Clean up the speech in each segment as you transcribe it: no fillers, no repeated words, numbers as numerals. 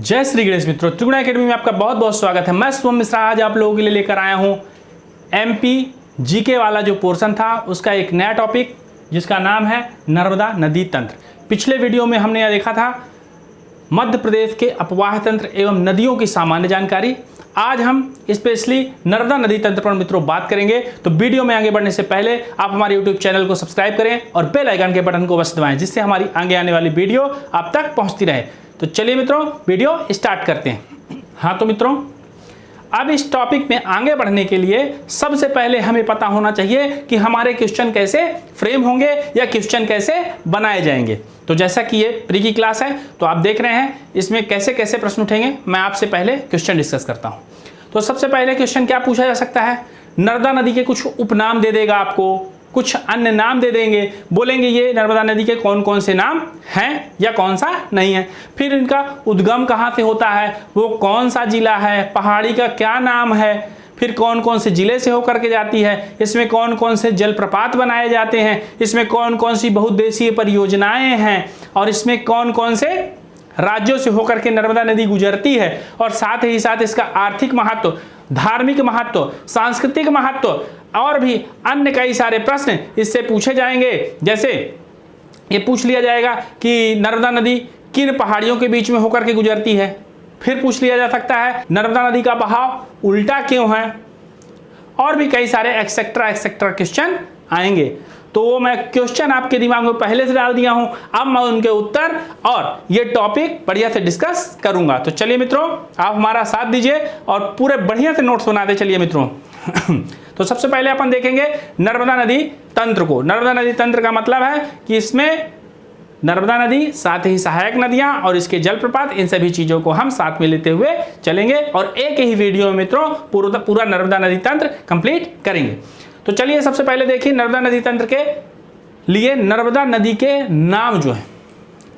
जय श्री गणेश मित्रों, त्रिगुण एकेडमी में आपका बहुत बहुत स्वागत है। मैं शुभम मिश्रा आज आप लोगों के लिए लेकर आया हूं एमपी जीके वाला जो पोर्शन था उसका एक नया टॉपिक जिसका नाम है नर्मदा नदी तंत्र। पिछले वीडियो में हमने यह देखा था मध्य प्रदेश के अपवाह तंत्र एवं नदियों की सामान्य जानकारी। आज हम स्पेशली नर्मदा नदी तंत्र पर मित्रों बात करेंगे। तो वीडियो में आगे बढ़ने से पहले आप हमारे यूट्यूब चैनल को सब्सक्राइब करें और बेल आइकन के बटन को बस दबाएं जिससे हमारी आगे आने वाली वीडियो आप तक पहुंचती रहे। तो चलिए मित्रों वीडियो स्टार्ट करते हैं। हाँ तो मित्रों, अब इस टॉपिक में आगे बढ़ने के लिए सबसे पहले हमें पता होना चाहिए कि हमारे क्वेश्चन कैसे फ्रेम होंगे या क्वेश्चन कैसे बनाए जाएंगे। तो जैसा कि ये प्री की क्लास है तो आप देख रहे हैं इसमें कैसे कैसे प्रश्न उठेंगे। मैं आपसे पहले क्वेश्चन डिस्कस करता हूँ। तो सबसे पहले क्वेश्चन क्या पूछा जा सकता है, नर्मदा नदी के कुछ उपनाम दे देगा, आपको कुछ अन्य नाम दे देंगे, बोलेंगे ये नर्मदा नदी के कौन कौन से नाम हैं या कौन सा नहीं है, फिर इनका उद्गम कहाँ से होता है, वो कौन सा जिला है, पहाड़ी का क्या नाम है, फिर कौन कौन से जिले से होकर के जाती है, इसमें कौन कौन से जलप्रपात बनाए जाते हैं, इसमें कौन कौन सी बहुउद्देशीय परियोजनाएं हैं और इसमें कौन कौन से राज्यों से होकर के नर्मदा नदी गुजरती है, और साथ ही साथ इसका आर्थिक महत्व, धार्मिक महत्व, सांस्कृतिक महत्व और भी अन्य कई सारे प्रश्न इससे पूछे जाएंगे। जैसे ये पूछ लिया जाएगा कि नर्मदा नदी किन पहाड़ियों के बीच में होकर के गुजरती है, फिर पूछ लिया जा सकता है नर्मदा नदी का बहाव उल्टा क्यों है, और भी कई सारे एक्सेट्रा क्वेश्चन आएंगे। तो वो मैं क्वेश्चन आपके दिमाग में पहले से डाल दिया हूं, अब मैं उनके उत्तर और ये टॉपिक बढ़िया से डिस्कस करूंगा। तो चलिए मित्रों, आप हमारा साथ दीजिए और पूरे बढ़िया से नोट्स बनाते चलिए मित्रों। तो सबसे पहले अपन देखेंगे नर्मदा नदी तंत्र को। नर्मदा नदी तंत्र का मतलब है कि इसमें नर्मदा नदी, साथ ही सहायक नदियां और इसके जलप्रपात, इन सभी चीजों को हम साथ में लेते हुए चलेंगे और एक ही वीडियो में मित्रों पूरा नर्मदा नदी तंत्र कंप्लीट करेंगे। तो चलिए सबसे पहले देखिए नर्मदा नदी तंत्र के लिए नर्मदा नदी के नाम जो है,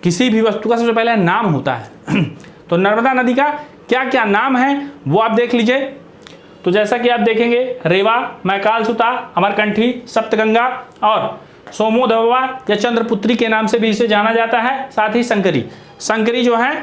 किसी भी वस्तु का सबसे पहले नाम होता है। तो नर्मदा नदी का क्या क्या नाम है वो आप देख लीजिए। तो जैसा कि आप देखेंगे रेवा, मैकालसुता, अमरकंठी, सप्तगंगा और सोमोदवा या चंद्रपुत्री के नाम से भी इसे जाना जाता है। साथ ही शंकरी जो है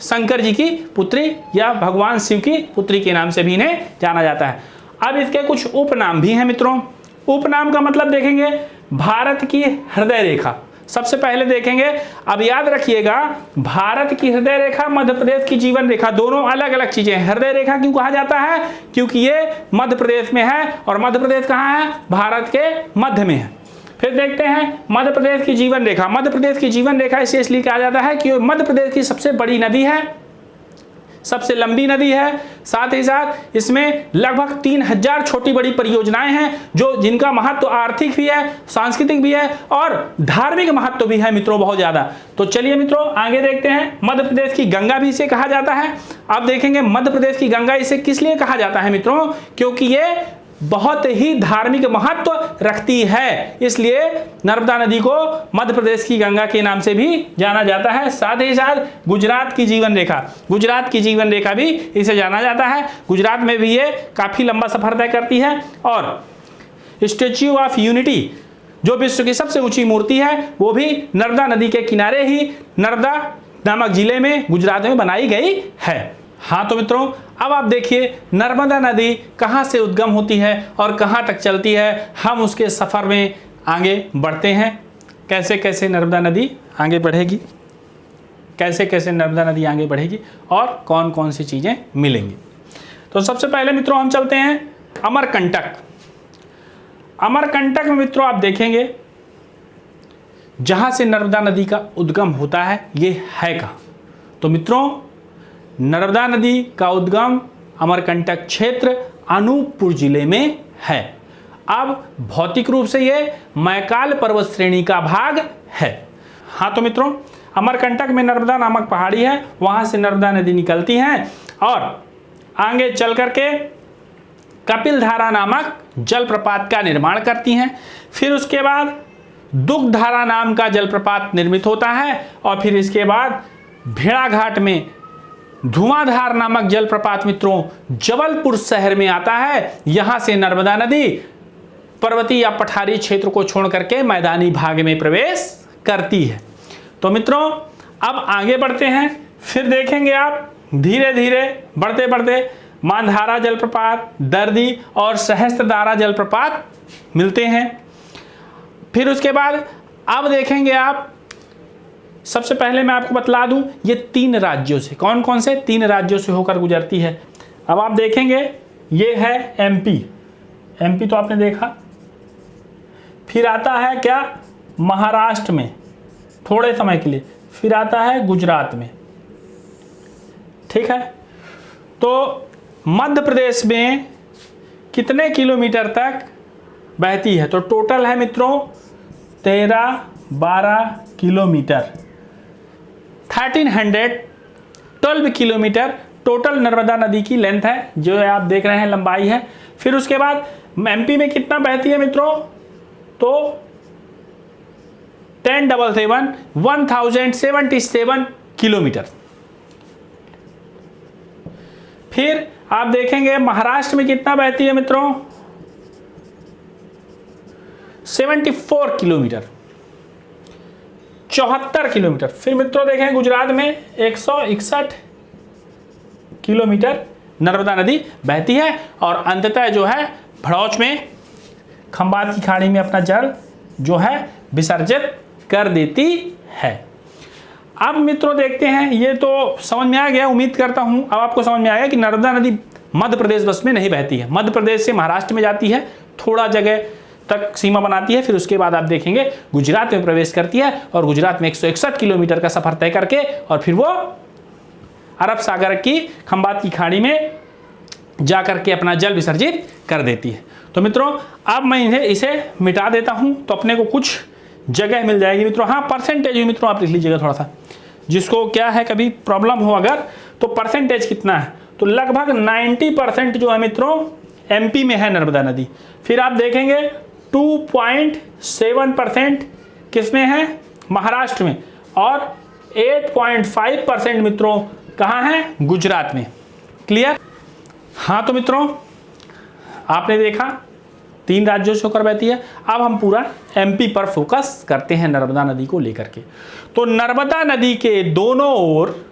शंकर जी की पुत्री या भगवान शिव की पुत्री के नाम से भी इन्हें जाना जाता है। अब इसके कुछ उपनाम भी हैं मित्रों। उपनाम का मतलब देखेंगे भारत की हृदय रेखा। सबसे पहले देखेंगे, अब याद रखिएगा भारत की हृदय रेखा, मध्य प्रदेश की जीवन रेखा, दोनों अलग अलग चीजें हैं। हृदय रेखा क्यों कहा जाता है, क्योंकि ये मध्य प्रदेश में है और मध्य प्रदेश कहाँ है, भारत के मध्य में है। फिर देखते हैं मध्य प्रदेश की जीवन रेखा। मध्य प्रदेश की जीवन रेखा इसे इसलिए कहा जाता है कि मध्य प्रदेश की सबसे बड़ी नदी है, सबसे लंबी नदी है। साथ ही साथ इसमें लगभग 3000 छोटी बड़ी परियोजनाएं हैं जो जिनका महत्व आर्थिक भी है, सांस्कृतिक भी है और धार्मिक महत्व भी है मित्रों, बहुत ज्यादा। तो चलिए मित्रों आगे देखते हैं। मध्य प्रदेश की गंगा भी इसे कहा जाता है। आप देखेंगे मध्य प्रदेश की गंगा इसे किस लिए कहा जाता है मित्रों, क्योंकि ये बहुत ही धार्मिक महत्व रखती है, इसलिए नर्मदा नदी को मध्य प्रदेश की गंगा के नाम से भी जाना जाता है। साथ ही साथ गुजरात की जीवन रेखा भी इसे जाना जाता है। गुजरात में भी ये काफी लंबा सफर तय करती है। और स्टैच्यू ऑफ यूनिटी जो विश्व की सबसे ऊंची मूर्ति है वो भी नर्मदा नदी के किनारे ही नर्मदा नामक जिले में गुजरात में बनाई गई है। हाँ तो मित्रों, अब आप देखिए नर्मदा नदी कहाँ से उद्गम होती है और कहाँ तक चलती है। हम उसके सफ़र में आगे बढ़ते हैं, कैसे कैसे नर्मदा नदी आगे बढ़ेगी, कैसे कैसे नर्मदा नदी आगे बढ़ेगी और कौन कौन सी चीज़ें मिलेंगी। तो सबसे पहले मित्रों हम चलते हैं अमरकंटक। अमरकंटक में मित्रों आप देखेंगे जहाँ से नर्मदा नदी का उद्गम होता है ये है कहाँ। तो मित्रों नर्मदा नदी का उद्गम अमरकंटक क्षेत्र अनूपपुर जिले में है। अब भौतिक रूप से ये मैकाल पर्वत श्रेणी का भाग है। हाँ तो मित्रों अमरकंटक में नर्मदा नामक पहाड़ी है, वहां से नर्मदा नदी निकलती है और आगे चल करके कपिलधारा नामक जलप्रपात का निर्माण करती हैं। फिर उसके बाद दुग्धधारा नाम का जलप्रपात निर्मित होता है और फिर इसके बाद भेड़ाघाट में धुआंधार नामक जलप्रपात मित्रों जबलपुर शहर में आता है। यहां से नर्मदा नदी पर्वतीय या पठारी क्षेत्र को छोड़ करके मैदानी भाग में प्रवेश करती है। तो मित्रों अब आगे बढ़ते हैं। फिर देखेंगे आप धीरे धीरे बढ़ते बढ़ते मांधारा जलप्रपात, दर्दी और सहस्त्रधारा जलप्रपात मिलते हैं। फिर उसके बाद अब देखेंगे आप, सबसे पहले मैं आपको बतला दूं ये 3 राज्यों से, कौन कौन से 3 राज्यों से होकर गुजरती है। अब आप देखेंगे ये है एमपी, एमपी तो आपने देखा। फिर आता है क्या, महाराष्ट्र में थोड़े समय के लिए, फिर आता है गुजरात में, ठीक है। तो मध्य प्रदेश में कितने किलोमीटर तक बहती है, तो टोटल है मित्रों 13-12 किलोमीटर, 1312 किलोमीटर टोटल नर्मदा नदी की लेंथ है, जो आप देख रहे हैं लंबाई है। फिर उसके बाद एमपी में कितना बहती है मित्रों, तो 1077 किलोमीटर। फिर आप देखेंगे महाराष्ट्र में कितना बहती है मित्रों, 74 किलोमीटर, 74 किलोमीटर। फिर मित्रों देखें गुजरात में 161 किलोमीटर नर्मदा नदी बहती है, और अंततः जो है भड़ौच में खंबात की खाड़ी में अपना जल जो है विसर्जित कर देती है। अब मित्रों देखते हैं, ये तो समझ में आ गया, उम्मीद करता हूं अब आपको समझ में आया कि नर्मदा नदी मध्य प्रदेश बस में नहीं बहती है, मध्य प्रदेश से महाराष्ट्र में जाती है, थोड़ा जगह तक सीमा बनाती है, फिर उसके बाद आप देखेंगे गुजरात में प्रवेश करती है, और गुजरात में 161 किलोमीटर का सफर तय करके और फिर वो अरब सागर की खंबात की खाड़ी में जाकर के अपना जल विसर्जित कर देती है। तो मित्रों अब मैं इसे मिटा देता हूं, तो अपने को कुछ जगह मिल जाएगी मित्रों। हाँ, परसेंटेज भी मित्रों आप लिख लीजिएगा थोड़ा सा, जिसको क्या है कभी प्रॉब्लम हो अगर, तो परसेंटेज कितना है, तो लगभग 90% जो है मित्रों एमपी में है नर्मदा नदी। फिर आप देखेंगे 2.7% किसमें है, महाराष्ट्र में, और 8.5% मित्रों कहाँ है, गुजरात में। क्लियर? हाँ, तो मित्रों आपने देखा 3 राज्यों से होकर बहती है। अब हम पूरा एमपी पर फोकस करते हैं नर्मदा नदी को लेकर के। तो नर्मदा नदी के दोनों ओर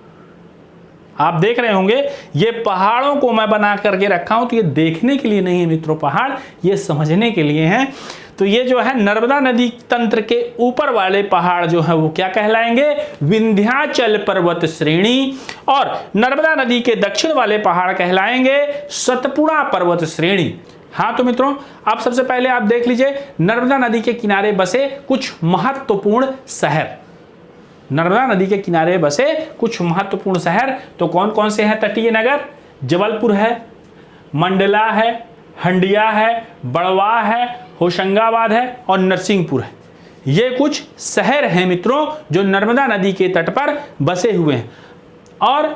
आप देख रहे होंगे ये पहाड़ों को मैं बना करके रखा हूं, तो ये देखने के लिए नहीं है मित्रों पहाड़, ये समझने के लिए हैं। तो ये जो है नर्मदा नदी तंत्र के ऊपर वाले पहाड़ जो है वो क्या कहलाएंगे, विंध्याचल पर्वत श्रेणी, और नर्मदा नदी के दक्षिण वाले पहाड़ कहलाएंगे सतपुड़ा पर्वत श्रेणी। हाँ, तो मित्रों अब सबसे पहले आप देख लीजिए नर्मदा नदी के किनारे बसे कुछ महत्वपूर्ण शहर, नर्मदा नदी के किनारे बसे कुछ महत्वपूर्ण शहर तो कौन कौन से हैं, तटीय नगर, जबलपुर है, मंडला है, हंडिया है, बड़वा है, होशंगाबाद है और नरसिंहपुर है। ये कुछ शहर हैं मित्रों जो नर्मदा नदी के तट पर बसे हुए हैं। और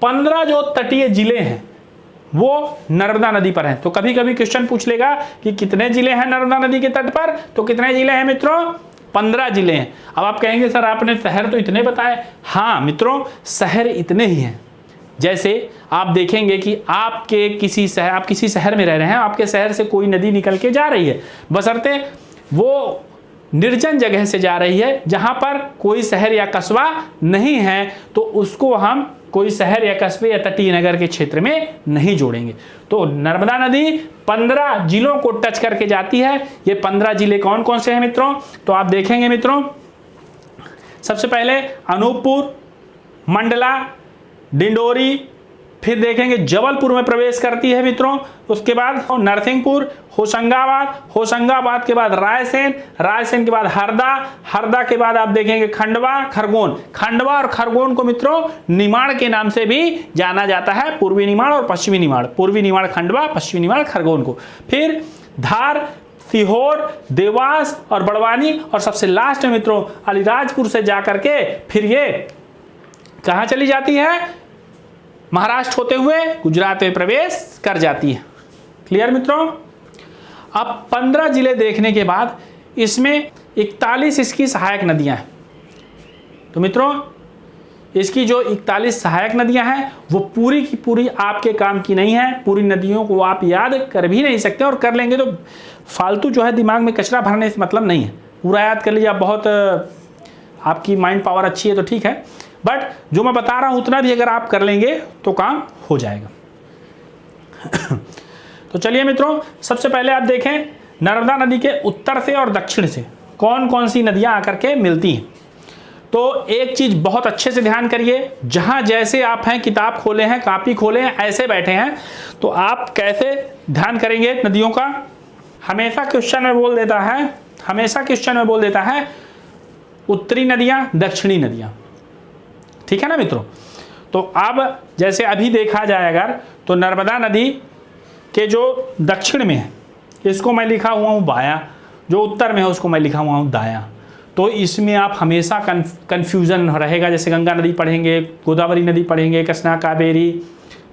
15 जो तटीय जिले हैं वो नर्मदा नदी पर हैं। तो कभी कभी क्वेश्चन पूछ लेगा कि कितने जिले हैं नर्मदा नदी के तट पर, तो कितने जिले हैं मित्रों, 15 जिले हैं। अब आप कहेंगे सर आपने शहर तो इतने बताए। हाँ मित्रों, शहर इतने ही हैं। जैसे आप देखेंगे कि आपके किसी शहर, आप किसी शहर में रह रहे हैं, आपके शहर से कोई नदी निकल के जा रही है, बशर्ते वो निर्जन जगह से जा रही है जहां पर कोई शहर या कस्बा नहीं है, तो उसको हम कोई शहर या कस्बे या तटीय नगर के क्षेत्र में नहीं जोड़ेंगे। तो नर्मदा नदी 15 जिलों को टच करके जाती है। ये 15 जिले कौन कौन से हैं मित्रों, तो आप देखेंगे मित्रों सबसे पहले अनूपपुर, मंडला, डिंडोरी, फिर देखेंगे जबलपुर में प्रवेश करती है मित्रों, उसके बाद नरसिंहपुर, होशंगाबाद, होशंगाबाद के बाद रायसेन, रायसेन के बाद हरदा, हरदा के बाद आप देखेंगे खंडवा, खरगोन, खंडवा और खरगोन को मित्रों निमाड़ के नाम से भी जाना जाता है, पूर्वी निमाड़ और पश्चिमी निमाड़, पूर्वी निमाड़ खंडवा, पश्चिमी निमाड़ खरगोन को। फिर धार, सीहोर, देवास और बड़वानी, और सबसे लास्ट में मित्रों अलीराजपुर से जाकर के फिर ये कहाँ चली जाती है, महाराष्ट्र होते हुए गुजरात में प्रवेश कर जाती है। क्लियर मित्रों? अब 15 जिले देखने के बाद इसमें 41 इसकी सहायक नदियां हैं। तो मित्रों इसकी जो 41 सहायक नदियां हैं वो पूरी की पूरी आपके काम की नहीं है। पूरी नदियों को आप याद कर भी नहीं सकते, और कर लेंगे तो फालतू जो है दिमाग में कचरा भरने से मतलब नहीं है। पूरा याद कर लीजिए आप, बहुत आपकी माइंड पावर अच्छी है तो ठीक है, बट जो मैं बता रहा हूं उतना भी अगर आप कर लेंगे तो काम हो जाएगा। तो चलिए मित्रों, सबसे पहले आप देखें नर्मदा नदी के उत्तर से और दक्षिण से कौन कौन सी नदियां आकर के मिलती हैं। तो एक चीज बहुत अच्छे से ध्यान करिए, जहां जैसे आप हैं, किताब खोले हैं, कापी खोले हैं, ऐसे बैठे हैं, तो आप कैसे ध्यान करेंगे नदियों का। हमेशा क्वेश्चन में बोल देता है उत्तरी नदियां, दक्षिणी नदियां, ठीक है ना मित्रों। तो अब जैसे अभी देखा जाए अगर, तो नर्मदा नदी के जो दक्षिण में है इसको मैं लिखा हुआ हूँ बायां, जो उत्तर में है उसको मैं लिखा हुआ हूँ दायां। तो इसमें आप हमेशा कन्फ्यूजन रहेगा। जैसे गंगा नदी पढ़ेंगे, गोदावरी नदी पढ़ेंगे, कृष्णा, कावेरी,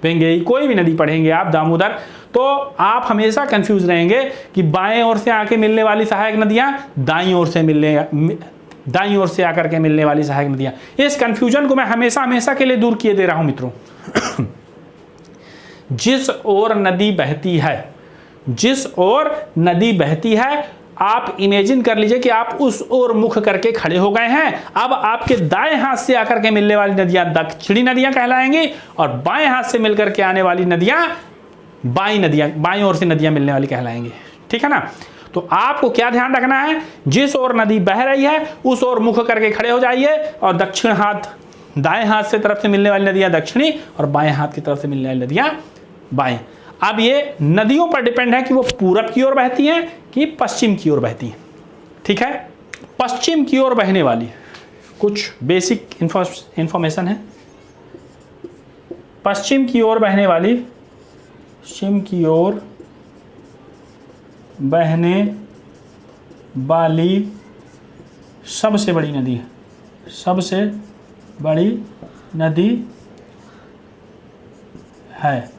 वेंगई, कोई भी नदी पढ़ेंगे आप, दामोदर, तो आप हमेशा कंफ्यूज रहेंगे कि बाएं ओर से आके मिलने वाली सहायक नदियां, दाईं ओर से आकर के मिलने वाली सहायक नदियां। इस कंफ्यूजन को मैं हमेशा के लिए दूर किए दे रहा हूं मित्रों। जिस ओर नदी बहती है आप इमेजिन कर लीजिए कि आप उस ओर मुख करके खड़े हो गए हैं। अब आपके दाएं हाथ से आकर के मिलने वाली नदियां दक्षिणी नदियां कहलाएंगी और बाएं हाथ से मिलकर के आने वाली नदियां बाईं ओर से नदियां मिलने वाली कहलाएंगी, ठीक है ना। तो आपको क्या ध्यान रखना है, जिस ओर नदी बह रही है उस ओर मुख करके खड़े हो जाइए और दाएं हाथ से तरफ से मिलने वाली नदियां दक्षिणी और बाएं हाथ की तरफ से मिलने वाली नदियां बाएं। अब ये नदियों पर डिपेंड है कि वो पूरब की ओर बहती हैं कि पश्चिम की ओर बहती हैं, ठीक है। पश्चिम की ओर बहने वाली कुछ बेसिक इंफॉर्मेशन है। पश्चिम की ओर बहने वाली सबसे बड़ी नदी है।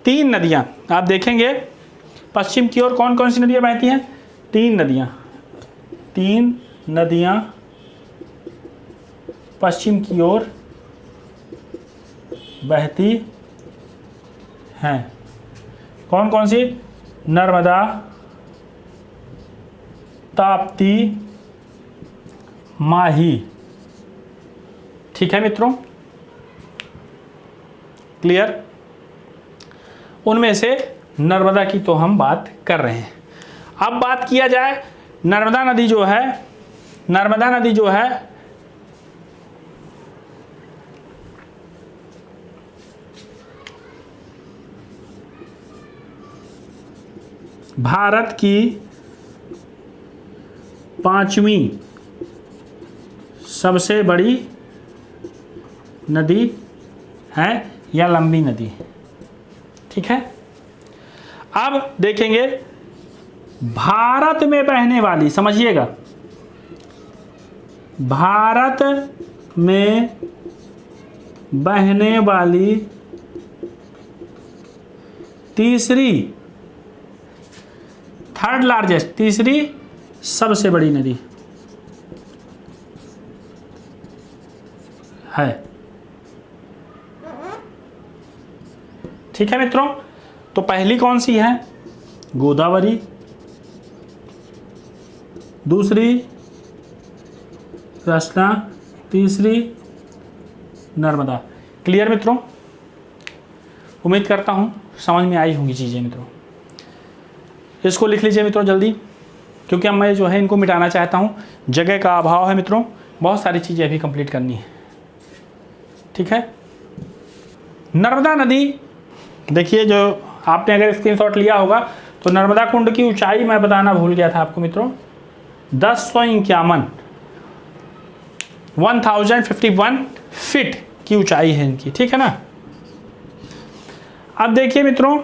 3 नदियां आप देखेंगे पश्चिम की ओर कौन कौन सी नदियां बहती हैं। 3 नदियां पश्चिम की ओर बहती हैं। कौन कौन सी? नर्मदा, ताप्ती, माही, ठीक है मित्रों, क्लियर। उनमें से नर्मदा की तो हम बात कर रहे हैं। अब बात किया जाए नर्मदा नदी जो है भारत की 5वीं सबसे बड़ी नदी है या लंबी नदी, ठीक है। अब देखेंगे भारत में बहने वाली, समझिएगा, भारत में बहने वाली थर्ड लार्जेस्ट, तीसरी सबसे बड़ी नदी है, ठीक है मित्रों। तो पहली कौन सी है? गोदावरी, दूसरी कृष्णा, तीसरी नर्मदा। क्लियर मित्रों? उम्मीद करता हूं समझ में आई होंगी चीजें मित्रों। इसको लिख लीजिए मित्रों जल्दी, क्योंकि अब मैं जो है इनको मिटाना चाहता हूं। जगह का अभाव है मित्रों, बहुत सारी चीजें अभी कंप्लीट करनी है, ठीक है। नर्मदा नदी देखिए, जो आपने अगर स्क्रीनशॉट लिया होगा तो नर्मदा कुंड की ऊंचाई मैं बताना भूल गया था आपको मित्रों, 1051 फीट की ऊंचाई है इनकी, ठीक है ना। अब देखिए मित्रों,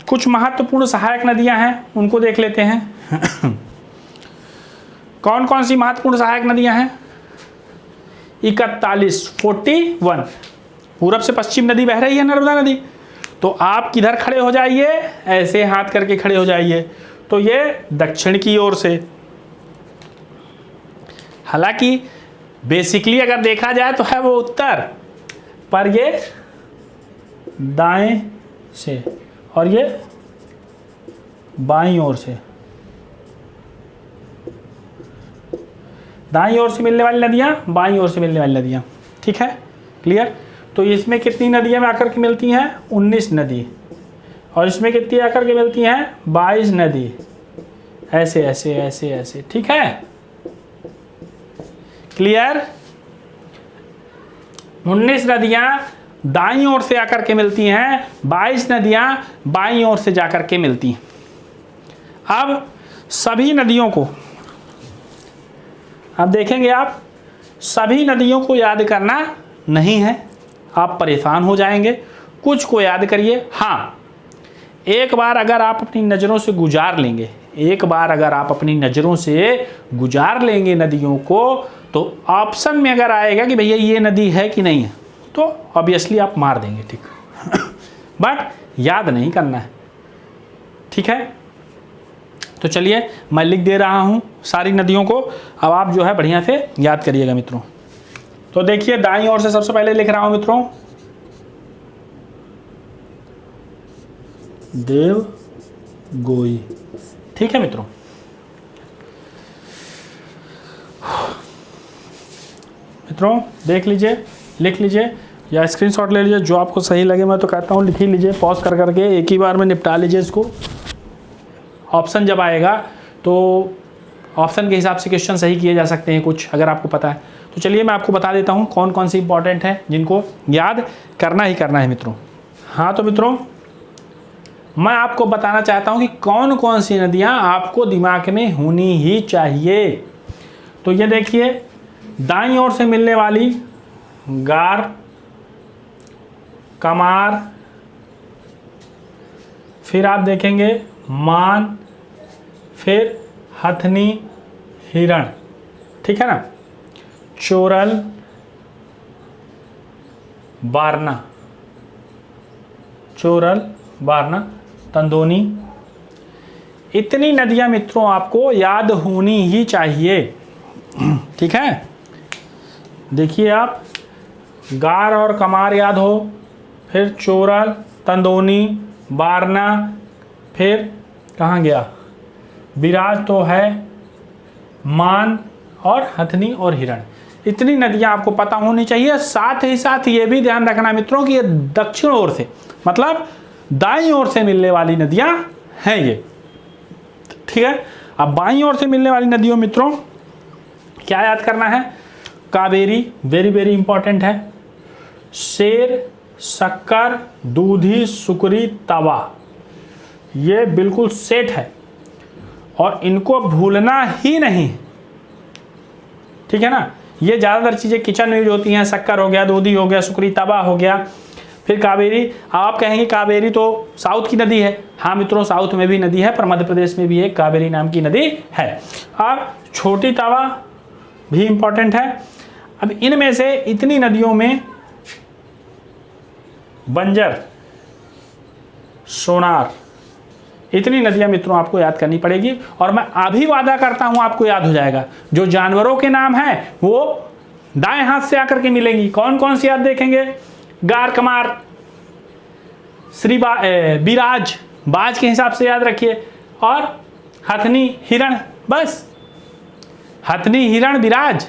कुछ महत्वपूर्ण सहायक नदियां हैं, उनको देख लेते हैं। कौन कौन सी महत्वपूर्ण सहायक नदियां हैं? 41 पूरब से पश्चिम नदी बह रही है नर्मदा नदी। तो आप किधर खड़े हो जाइए, ऐसे हाथ करके खड़े हो जाइए, तो ये दक्षिण की ओर से। हालांकि बेसिकली अगर देखा जाए तो है वो उत्तर, पर ये दाएं से और ये बाईं ओर से। दाईं ओर से मिलने वाली नदियां, बाईं ओर से मिलने वाली नदियां, ठीक है, क्लियर। तो इसमें कितनी नदियाँ आकर के मिलती हैं? 19 नदी। और इसमें कितनी आकर के मिलती हैं? 22 नदी। ऐसे ऐसे ऐसे ऐसे, ठीक है, क्लियर। 19 नदियां दाईं ओर से आकर के मिलती हैं, 22 नदियां बाईं ओर से जाकर के मिलती हैं। अब सभी नदियों को अब देखेंगे, आप सभी नदियों को याद करना नहीं है, आप परेशान हो जाएंगे। कुछ को याद करिए। हाँ, एक बार अगर आप अपनी नज़रों से गुजार लेंगे, एक बार अगर आप अपनी नज़रों से गुजार लेंगे नदियों को, तो ऑप्शन में अगर आएगा कि भैया ये नदी है कि नहीं है, तो ऑब्वियसली आप मार देंगे, ठीक। बट याद नहीं करना है, ठीक है। तो चलिए मैं लिख दे रहा हूँ सारी नदियों को, अब आप जो है बढ़िया से याद करिएगा मित्रों। तो देखिए दाईं ओर से सबसे पहले लिख रहा हूँ मित्रों, देव गोई, ठीक है मित्रों। मित्रों देख लीजिए, लिख लीजिए या स्क्रीनशॉट ले लीजिए, जो आपको सही लगे। मैं तो कहता हूँ लिख ही लीजिए, पॉज कर करके एक ही बार में निपटा लीजिए इसको। ऑप्शन जब आएगा तो ऑप्शन के हिसाब से क्वेश्चन सही किए जा सकते हैं कुछ, अगर आपको पता है तो। चलिए मैं आपको बता देता हूँ कौन कौन सी इंपॉर्टेंट है जिनको याद करना ही करना है मित्रों। हाँ तो मित्रों, मैं आपको बताना चाहता हूँ कि कौन कौन सी नदियाँ आपको दिमाग में होनी ही चाहिए। तो ये देखिए, दाईं ओर से मिलने वाली गार, कमार, फिर आप देखेंगे मान, फिर हथनी, हिरण, ठीक है ना, चोरल, बारना, चोरल, बारना, तंदोनी। इतनी नदियां मित्रों आपको याद होनी ही चाहिए, ठीक है। देखिए आप, गार और कमार याद हो, फिर चोरल, तंदोनी, बारना, फिर कहाँ गया, विराज तो है, मान और हथनी और हिरण। इतनी नदियां आपको पता होनी चाहिए। साथ ही साथ ये भी ध्यान रखना मित्रों कि ये दक्षिण ओर से, मतलब दाईं ओर से मिलने वाली नदियां हैं ये, ठीक है। अब बाईं ओर से मिलने वाली नदियों मित्रों क्या याद करना है? कावेरी वेरी वेरी इंपॉर्टेंट है, शेर, शक्कर, दूधी, सुकरी, तवा, ये बिल्कुल सेट है और इनको भूलना ही नहीं, ठीक है ना। ये ज़्यादातर चीज़ें किचन में यूज होती हैं, शक्कर हो गया, दूधी हो गया, सुकरी, तवा हो गया, फिर कावेरी। आप कहेंगे कावेरी तो साउथ की नदी है। हाँ मित्रों, साउथ में भी नदी है, पर मध्य प्रदेश में भी एक कावेरी नाम की नदी है। और छोटी तवा भी इंपॉर्टेंट है। अब इनमें से इतनी नदियों में बंजर, सोनार, इतनी नदियां मित्रों आपको याद करनी पड़ेगी। और मैं अभी वादा करता हूं आपको याद हो जाएगा। जो जानवरों के नाम हैं वो दाएं हाथ से आकर के मिलेंगी। कौन कौन सी याद देखेंगे? गार, कमार, श्री बिराज, बाज के हिसाब से याद रखिए, और हथनी, हिरण, बस हथनी, हिरण, बिराज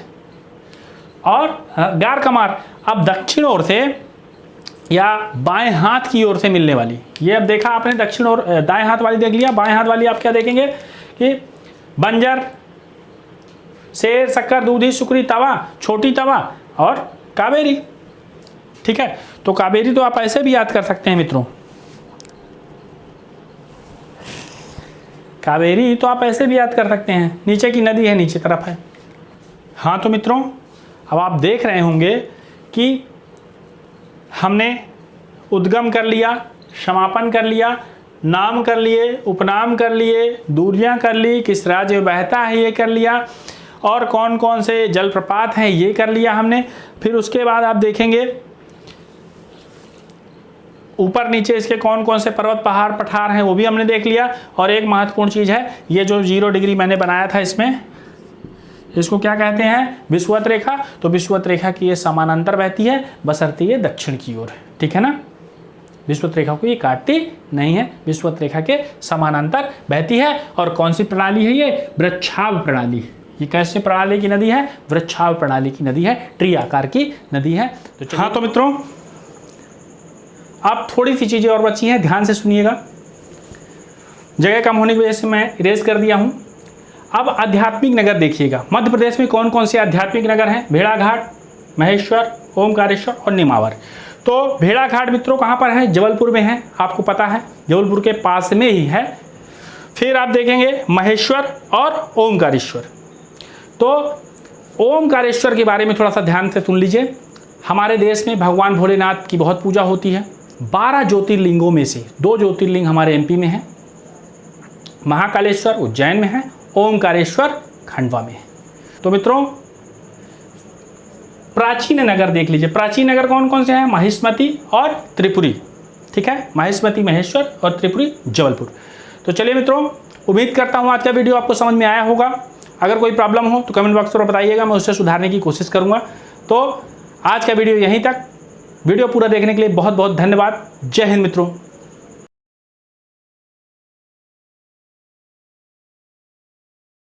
और गार, कमार। अब दक्षिण ओर से या बाएं हाथ की ओर से मिलने वाली, ये अब देखा आपने, दक्षिण और दाएं हाथ वाली देख लिया। बाएं हाथ वाली आप क्या देखेंगे कि बंजर, शेर, शक्कर, दूधी, सुकरी, तवा, छोटी तवा और कावेरी, ठीक है। तो कावेरी तो आप ऐसे भी याद कर सकते हैं मित्रों, कावेरी तो आप ऐसे भी याद कर सकते हैं, नीचे की नदी है, नीचे तरफ है। हाँ तो मित्रों, अब आप देख रहे होंगे कि हमने उद्गम कर लिया, समापन कर लिया, नाम कर लिए, उपनाम कर लिए, दूरियां कर ली, किस राज्य में बहता है ये कर लिया, और कौन कौन से जलप्रपात हैं ये कर लिया हमने। फिर उसके बाद आप देखेंगे ऊपर नीचे इसके कौन कौन से पर्वत, पहाड़, पठार हैं वो भी हमने देख लिया। और एक महत्वपूर्ण चीज़ है, ये जो 0 डिग्री मैंने बनाया था, इसमें इसको क्या कहते हैं? विषुवत रेखा। तो विषुवत रेखा की ये समानांतर बहती है, बशर्ते ये दक्षिण की ओर है, ठीक है ना। विषुवत रेखा को ये काटती नहीं है, विषुवत रेखा के समानांतर बहती है। और कौन सी प्रणाली है ये? वृक्षाभ प्रणाली, ये कैसे प्रणाली की नदी है? वृक्षाव प्रणाली की नदी है, ट्री आकार की नदी है। तो हाँ तो मित्रों, अब थोड़ी सी चीज़ें और बची हैं, ध्यान से सुनिएगा। जगह कम होने की वजह से मैं इरेज कर दिया हूँ। अब आध्यात्मिक नगर देखिएगा। मध्य प्रदेश में कौन कौन से आध्यात्मिक नगर हैं? भेड़ाघाट, महेश्वर, ओमकारेश्वर और नेमावर। तो भेड़ाघाट मित्रों कहाँ पर है? जबलपुर में है, आपको पता है, जबलपुर के पास में ही है। फिर आप देखेंगे महेश्वर और ओमकारेश्वर। तो ओमकारेश्वर के बारे में थोड़ा सा ध्यान से सुन लीजिए। हमारे देश में भगवान भोलेनाथ की बहुत पूजा होती है। 12 ज्योतिर्लिंगों में से 2 ज्योतिर्लिंग हमारे एमपी में है। महाकालेश्वर उज्जैन में है, ओमकारेश्वर खंडवा में है। तो मित्रों प्राचीन नगर देख लीजिए। प्राचीन नगर कौन कौन से हैं? महिष्मती और त्रिपुरी। ठीक है, महिष्मती महेश्वर और त्रिपुरी जबलपुर। तो चलिए मित्रों, उम्मीद करता हूँ आज का वीडियो आपको समझ में आया होगा। अगर कोई प्रॉब्लम हो तो कमेंट बॉक्स पर बताइएगा, मैं उससे सुधारने की कोशिश करूँगा। तो आज का वीडियो यहीं तक। वीडियो पूरा देखने के लिए बहुत बहुत धन्यवाद। जय हिंद मित्रों।